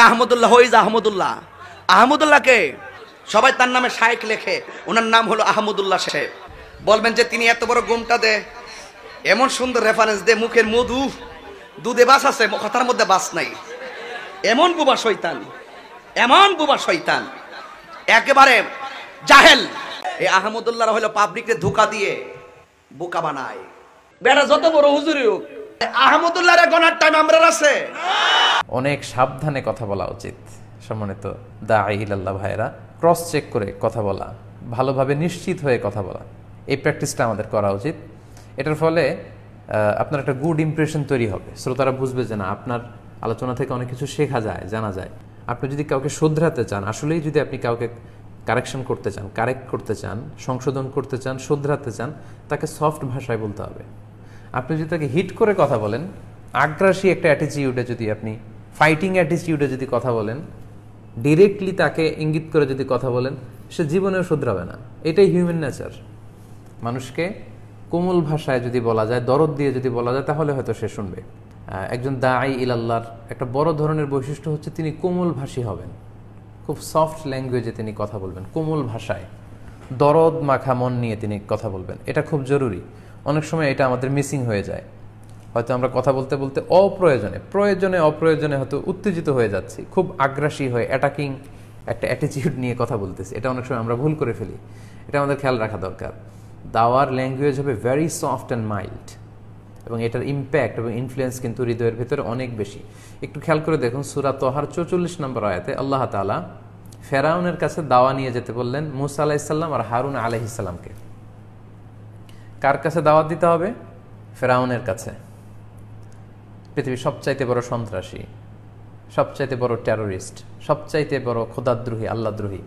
আহমদুল্লাহ, ওই যে আহমদুল্লাহ, আহমদুল্লাহকে সবাই তার নামে শায়েখ লেখে, ওনার নাম হলো আহমদুল্লাহ সাহেব। বলবেন যে তিনি এত বড় গোমটা দে, এমন সুন্দর রেফারেন্স দে, মুখের মধু, দুধে বাস আছে, কথার মধ্যে বাস নাই, এমন বুবা শয়তান, এমন বুবা শয়তান, একেবারে জাহেল। এই আহমদুল্লাহ হলো পাবলিককে ধোঁকা দিয়ে বোকা বানায়। বেটা যত বড় হুজুরি হোক, আহমদুল্লাহর গনার টাইম আমরা আছে। অনেক সাবধানে কথা বলা উচিত সম্মানিত দাঈ ইলাল্লাহ ভাইরা, ক্রস চেক করে কথা বলা, ভালোভাবে নিশ্চিত হয়ে কথা বলা, এই প্র্যাকটিসটা আমাদের করা উচিত। এটার ফলে আপনার একটা গুড ইমপ্রেশন তৈরি হবে, শ্রোতারা বুঝবে যে না, আপনার আলোচনা থেকে অনেক কিছু শেখা যায়, জানা যায়। আপনি যদি কাউকে শোধরাতে চান, আসলেই যদি আপনি কাউকে কারেকশন করতে চান, কারেক্ট করতে চান, সংশোধন করতে চান, শোধরাতে চান, তাকে সফট ভাষায় বলতে হবে। আপনি যদি তাকে হিট করে কথা বলেন, আগ্রাসী একটা অ্যাটিটিউডে যদি আপনি, ফাইটিং অ্যাটিটিউডে যদি কথা বলেন, ডিরেক্টলি তাকে ইঙ্গিত করে যদি কথা বলেন, সে জীবনেও শুধরাবে না। এটাই হিউম্যান নেচার। মানুষকে কোমল ভাষায় যদি বলা যায়, দরদ দিয়ে যদি বলা যায়, তাহলে হয়তো সে শুনবে। একজন দাঈ ইলাল্লাহর একটা বড় ধরনের বৈশিষ্ট্য হচ্ছে তিনি কোমল ভাষী হবেন, খুব সফট ল্যাঙ্গুয়েজে তিনি কথা বলবেন, কোমল ভাষায়, দরদ মাখা মন নিয়ে তিনি কথা বলবেন। এটা খুব জরুরি। অনেক সময় এটা আমাদের মিসিং হয়ে যায়। হয়তো আমরা কথা বলতে বলতে অপ্রয়োজনে হয়তো উত্তেজিত হয়ে যাচ্ছি, খুব আগ্রাসী হয়ে অ্যাটাকিং একটা অ্যাটিটিউড নিয়ে কথা বলতেছি। এটা অনেক সময় আমরা ভুল করে ফেলি। এটা আমাদের খেয়াল রাখা দরকার। দাওয়ার ল্যাঙ্গুয়েজ হবে ভেরি সফট অ্যান্ড মাইল্ড, এবং এটার ইম্প্যাক্ট এবং ইনফ্লুয়েন্স কিন্তু হৃদয়ের ভেতরে অনেক বেশি। একটু খেয়াল করে দেখুন, সূরা তহার 44 নম্বর আয়াতে আল্লাহ তাআলা ফেরাউনের কাছে দাওয়া নিয়ে যেতে বললেন মুসা আলাইহিস সালাম আর হারুন আলাইহিস সালামকে। কার কাছে দাওয়াত দিতে হবে? ফেরাউনের কাছে। পৃথিবীর সবচাইতে বড় সন্ত্রাসী, সবচাইতে বড় টেরোরিস্ট, সবচাইতে বড় খোদাদ্রোহী, আল্লাহদ্রোহী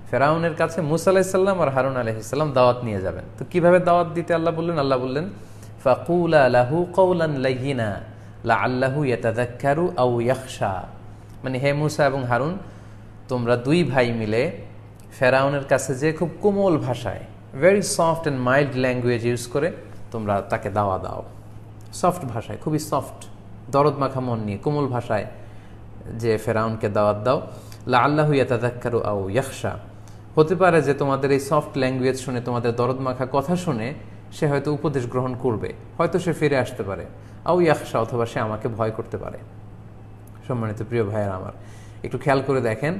ফেরাউনের কাছে মুসা আলাইহিস সালাম আর হারুন আলাইহিস সালাম দাওয়াত নিয়ে যাবেন। তো কিভাবে দাওয়াত দিতে আল্লাহ বললেন? আল্লাহ বললেন ফাকুলা লাহু কওলান লাইয়িনা লাআল্লাহু ইয়াতাযাক্কারু আও ইয়াখশা। মানে হে মুসা এবং হারুন, তোমরা দুই ভাই মিলে ফেরাউনের কাছে যে খুব কোমল ভাষায়, very soft and mild language use করে তোমরা তাকে দাওয়া দাও। সফট ভাষায়, খুবই সফট, দরদ মাখা মন নিয়ে কোমল ভাষায় যে ফেরাউনকে দাওয়াত দাও। লাআল্লাহু ইয়াতাযাক্কারু আও ইয়াখশা। হতে পারে যে তোমাদের এই সফট ল্যাঙ্গুয়েজ শুনে, তোমাদের দরদ মাখা কথা শুনে সে হয়তো উপদেশ গ্রহণ করবে, হয়তো সে ফিরে আসতে পারে। আও ইয়াখশা, অথবা সে আমাকে ভয় করতে পারে। সম্মানিত প্রিয় ভাইয়েরা আমার, একটু খেয়াল করে দেখেন,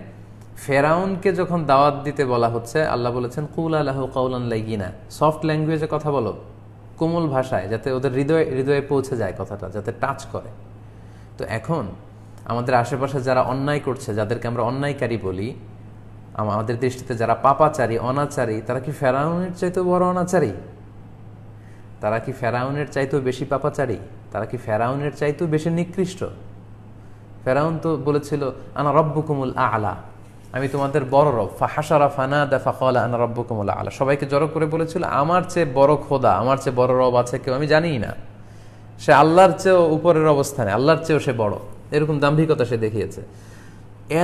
ফেরাউনকে যখন দাওয়াত দিতে বলা হচ্ছে, আল্লাহ বলেছেন কুলা লাহু কাওলান লাইয়িনা, সফট ল্যাঙ্গুয়েজে কথা বলো, কোমল ভাষায়, যাতে ওদের হৃদয়ে পৌঁছে যায় কথাটা, যাতে টাচ করে। তো এখন আমাদের আশেপাশে যারা অন্যায় করছে, যাদেরকে আমরা অন্যায়কারী বলি, আমাদের দৃষ্টিতে যারা পাপাচারী, অনাচারী, তারা কি ফেরাউনের চাইতেও বড় অনাচারী? তারা কি ফেরাউনের চাইতেও বেশি পাপাচারী? তারা কি ফেরাউনের চাইতেও বেশি নিকৃষ্ট? ফেরাউন তো বলেছিল আনা রব্বুকুমুল আ'লা, আমি তোমাদের বড় রব। ফাহাশারা ফানাদা ফাকালা আনা রব্বুকুমুল আ'লা, সবাইকে জড়ো করে বলেছিল আমার চেয়ে বড় খোদা, আমার চেয়ে বড় রব আছে কেউ আমি জানিই না। সে আল্লাহর চেয়েও উপরের অবস্থানে, আল্লাহর চেয়েও সে বড়, এরকম দাম্ভিকতা সে দেখিয়েছে।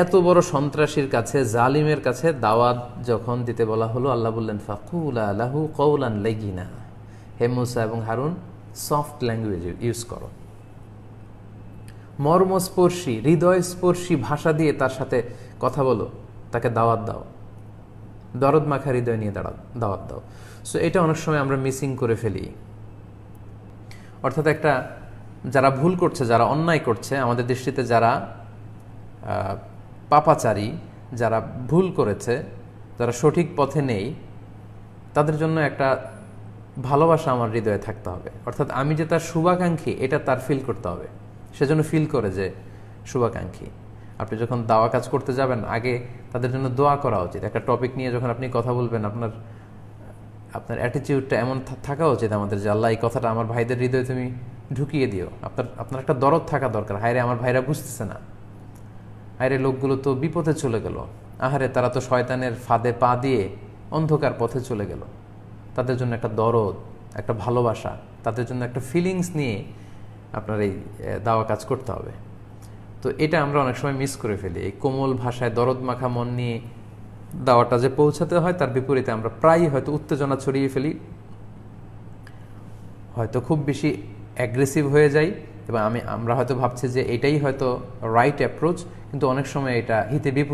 এত বড় সন্ত্রাসীর কাছে, জালিমের কাছে দাওয়াত যখন দিতে বলা হলো, আল্লাহ বললেন ফাকুলা লাহু কওলান লাইয়িনা, হে মুসা এবং হারুন, সফট ল্যাঙ্গুয়েজ ইউজ করো, মর্মস্পর্শী, হৃদয়স্পর্শী ভাষা দিয়ে তার সাথে কথা বলো, তাকে দাওয়াত দাও, দরদ মাখা হৃদয় নিয়ে দাওয়াত দাও। সো এটা অনেক সময় আমরা মিসিং করে ফেলি। অর্থাৎ একটা, যারা ভুল করছে, যারা অন্যায় করছে, আমাদের দৃষ্টিতে যারা পাপাচারী, যারা ভুল করেছে, যারা সঠিক পথে নেই, তাদের জন্য একটা ভালোবাসা আমার হৃদয়ে থাকতে হবে। অর্থাৎ আমি যে তার শুভাকাঙ্ক্ষী, এটা তার ফিল করতে হবে, সেজন্য ফিল করে যে শুভাকাঙ্ক্ষী। আপনি যখন দাওয়া কাজ করতে যাবেন, আগে তাদের জন্য দোয়া করা উচিত। একটা টপিক নিয়ে যখন আপনি কথা বলবেন, আপনার অ্যাটিটিউডটা এমন থাকা উচিত আমাদের যে আল্লাহ, এই কথাটা আমার ভাইদের হৃদয়ে তুমি ঢুকিয়ে দিও। আপনার একটা দরদ থাকা দরকার। হায়রে আমার ভাইরা বুঝতেছে না, আরে লোকগুলো তো বিপথে চলে গেল, আহারে তারা তো শয়তানের ফাঁদে পা দিয়ে অন্ধকার পথে চলে গেল। তাদের জন্য একটা দরদ, একটা ভালোবাসা, তাদের জন্য একটা ফিলিংস নিয়ে আপনার এই দাওয়া কাজ করতে হবে। তো এটা আমরা অনেক সময় মিস করে ফেলি। এই কোমল ভাষায় দরদ মাখা মন নিয়ে দাওয়াটা যে পৌঁছাতে হয়, তার বিপরীতে আমরা প্রায়ই হয়তো উত্তেজনা ছড়িয়ে ফেলি, হয়তো খুব বেশি অ্যাগ্রেসিভ হয়ে যাই, এবং আমরা হয়তো ভাবছি যে এটাই হয়তো রাইট অ্যাপ্রোচ, কিন্তু অনেক সময় এটা হিতে বিপরীত